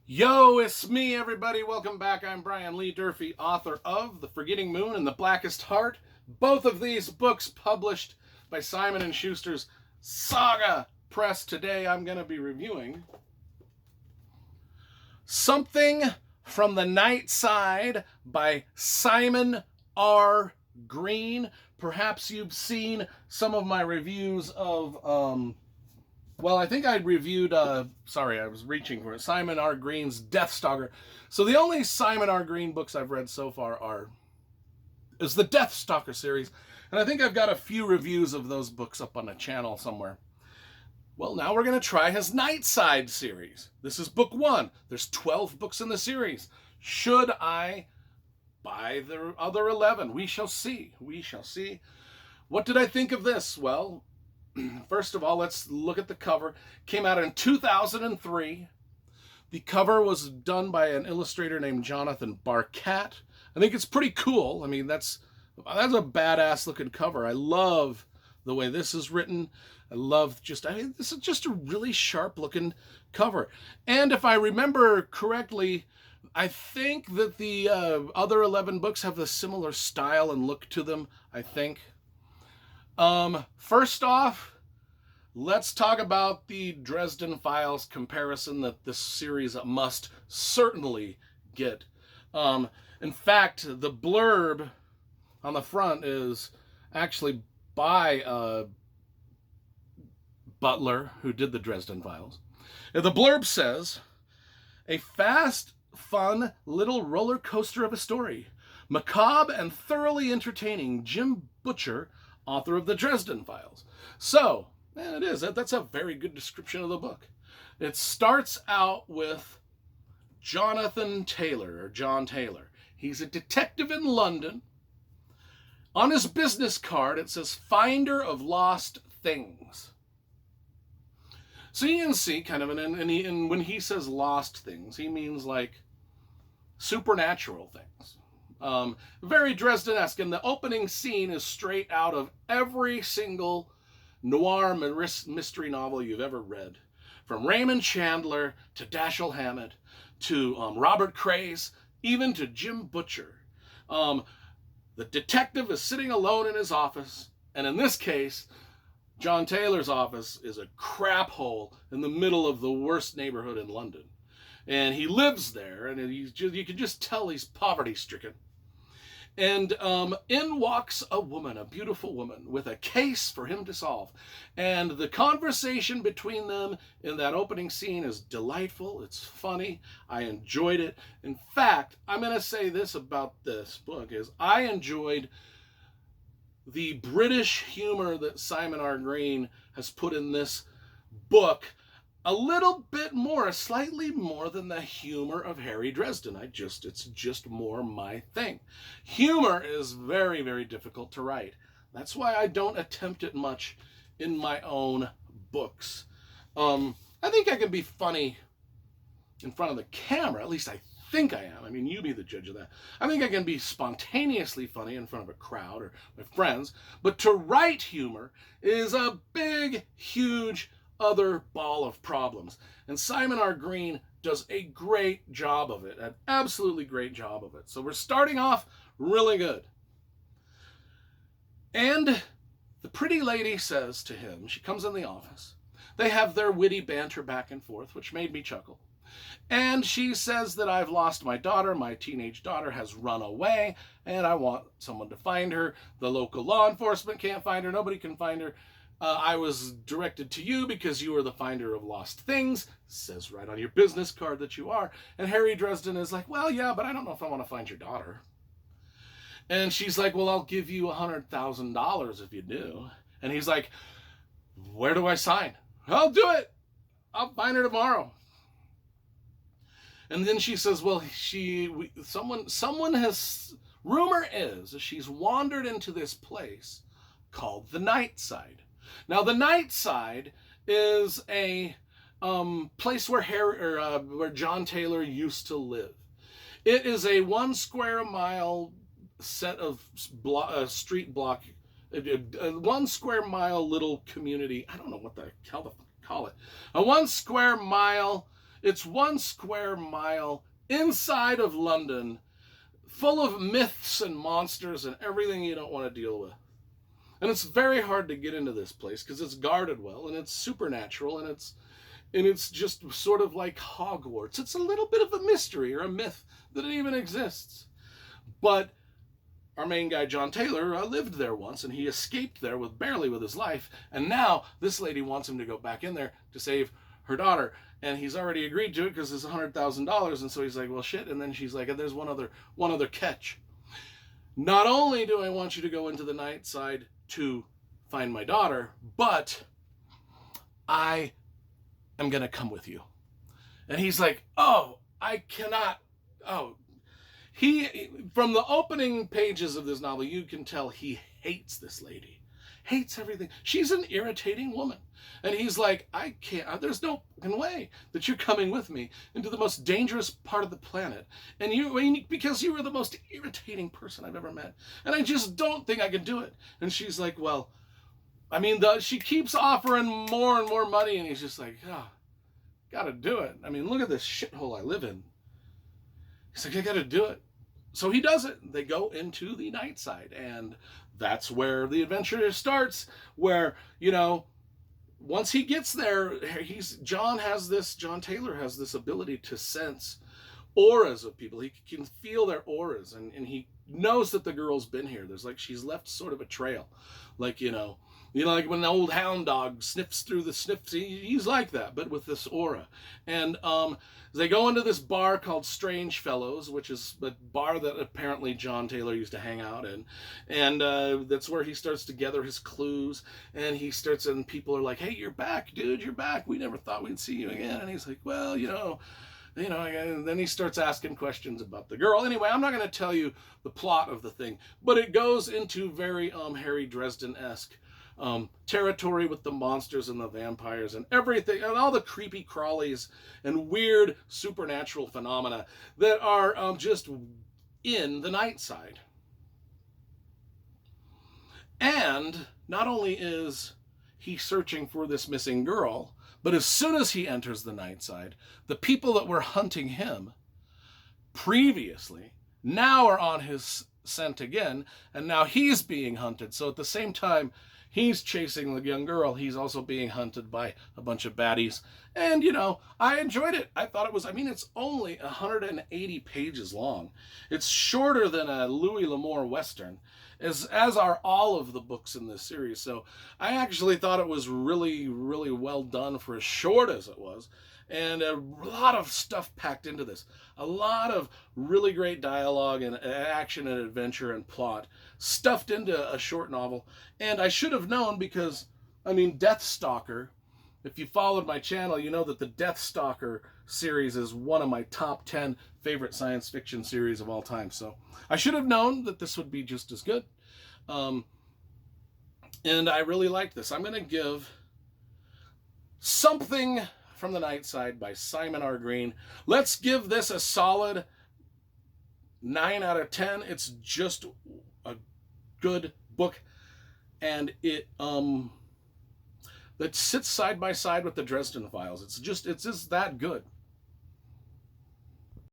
Yo, it's me, everybody. Welcome back. I'm Brian Lee Durfee, author of The Forgetting Moon and The Blackest Heart. Both of these books published by Simon & Schuster's Saga Press. Today I'm going to be reviewing Something From The Nightside by Simon R. Green. Perhaps you've seen some of my reviews of I think I reviewed, I was reaching for it, Simon R. Green's Deathstalker. So the only Simon R. Green books I've read so far is the Deathstalker series, and I think I've got a few reviews of those books up on the channel somewhere. Well, now we're going to try his Nightside series. This is book 1. There's 12 books in the series. Should I buy the other 11? We shall see. We shall see. What did I think of this? Well, first of all, let's look at the cover. Came out in 2003. The cover was done by an illustrator named Jonathan Barkat. I think it's pretty cool. I mean, that's a badass looking cover. I love the way this is written. This is just a really sharp looking cover. And if I remember correctly, I think that the other 11 books have a similar style and look to them, I think. First off, let's talk about the Dresden Files comparison that this series must certainly get. In fact, the blurb on the front is actually by Butler, who did the Dresden Files. The blurb says, "A fast, fun little roller coaster of a story. Macabre and thoroughly entertaining Jim Butcher, author of the Dresden Files." So, it is. That's a very good description of the book. It starts out with Jonathan Taylor, or John Taylor. He's a detective in London. On his business card, it says, "Finder of Lost Things." So you can see kind of, and when he says lost things, he means like supernatural things. Very Dresden-esque, and the opening scene is straight out of every single noir mystery novel you've ever read. From Raymond Chandler to Dashiell Hammett to Robert Craze, even to Jim Butcher. The detective is sitting alone in his office, and in this case, John Taylor's office is a crap hole in the middle of the worst neighborhood in London. And he lives there, and you can just tell he's poverty-stricken. And in walks a woman, a beautiful woman, with a case for him to solve. And the conversation between them in that opening scene is delightful. It's funny. I enjoyed it. In fact, I'm going to say this about this book, is I enjoyed the British humor that Simon R. Green has put in this book a little bit more, slightly more than the humor of Harry Dresden. It's just more my thing. Humor is very, very difficult to write. That's why I don't attempt it much in my own books. I think I can be funny in front of the camera. At least I think I am. I mean, you be the judge of that. I think I can be spontaneously funny in front of a crowd or my friends, but to write humor is a big, huge other ball of problems. And Simon R. Green does a great job of it, an absolutely great job of it. So we're starting off really good. And the pretty lady says to him, she comes in the office, they have their witty banter back and forth, which made me chuckle. And she says that I've lost my daughter, my teenage daughter has run away, and I want someone to find her. The local law enforcement can't find her, nobody can find her. I was directed to you because you are the finder of lost things. Says right on your business card that you are. And Harry Dresden is like, well, yeah, but I don't know if I want to find your daughter. And she's like, well, I'll give you $100,000 if you do. And he's like, where do I sign? I'll do it. I'll find her tomorrow. And then she says, well, someone has, rumor is she's wandered into this place called the Nightside. Now, the Nightside is a place where John Taylor used to live. It is a 1 square mile set of street block, a 1 square mile little community. I don't know what the hell to call it. A 1 square mile It's 1 square mile inside of London, full of myths and monsters and everything you don't want to deal with. And it's very hard to get into this place because it's guarded well and it's supernatural and it's just sort of like Hogwarts. It's a little bit of a mystery or a myth that it even exists. But our main guy, John Taylor, lived there once, and he escaped there barely with his life. And now this lady wants him to go back in there to save her daughter. And he's already agreed to it because it's $100,000. And so he's like, well, shit. And then she's like, there's one other catch. Not only do I want you to go into the night side to find my daughter, but I am going to come with you. And he's like, oh, I cannot. Oh, from the opening pages of this novel, you can tell he hates this lady. Hates everything. She's an irritating woman. And he's like, I can't, there's no way that you're coming with me into the most dangerous part of the planet. And because you were the most irritating person I've ever met. And I just don't think I can do it. And she's like, well, I mean, she keeps offering more and more money. And he's just like, oh, gotta do it. I mean, look at this shithole I live in. He's like, I gotta do it. So he does it. They go into the night side, and that's where the adventure starts, where, once he gets there, John Taylor has this ability to sense auras of people. He can feel their auras, and he knows that the girl's been here. She's left sort of a trail. Like like when an old hound dog sniffs through the sniffs, he's like that, but with this aura. And they go into this bar called Strange Fellows, which is a bar that apparently John Taylor used to hang out in. And that's where he starts to gather his clues. And and people are like, hey, you're back, dude, you're back. We never thought we'd see you again. And he's like, well, and then he starts asking questions about the girl. Anyway, I'm not going to tell you the plot of the thing, but it goes into very Harry Dresden-esque territory with the monsters and the vampires and everything, and all the creepy crawlies and weird supernatural phenomena that are just in the night side. And not only is he searching for this missing girl, but as soon as he enters the night side, the people that were hunting him previously now are on his scent again, and now he's being hunted. So at the same time he's chasing the young girl, he's also being hunted by a bunch of baddies. And, I enjoyed it. I thought it's only 180 pages long. It's shorter than a Louis L'Amour Western, as are all of the books in this series. So I actually thought it was really, really well done for as short as it was. And a lot of stuff packed into this. A lot of really great dialogue and action and adventure and plot stuffed into a short novel. And I should have known because, Deathstalker, if you followed my channel, you know that the Deathstalker series is one of my top 10 favorite science fiction series of all time. So I should have known that this would be just as good. And I really liked this. I'm going to give Something From The Nightside by Simon R. Green. Let's give this a solid 9 out of 10. It's just a good book, and it that sits side by side with the Dresden Files. It's just that good.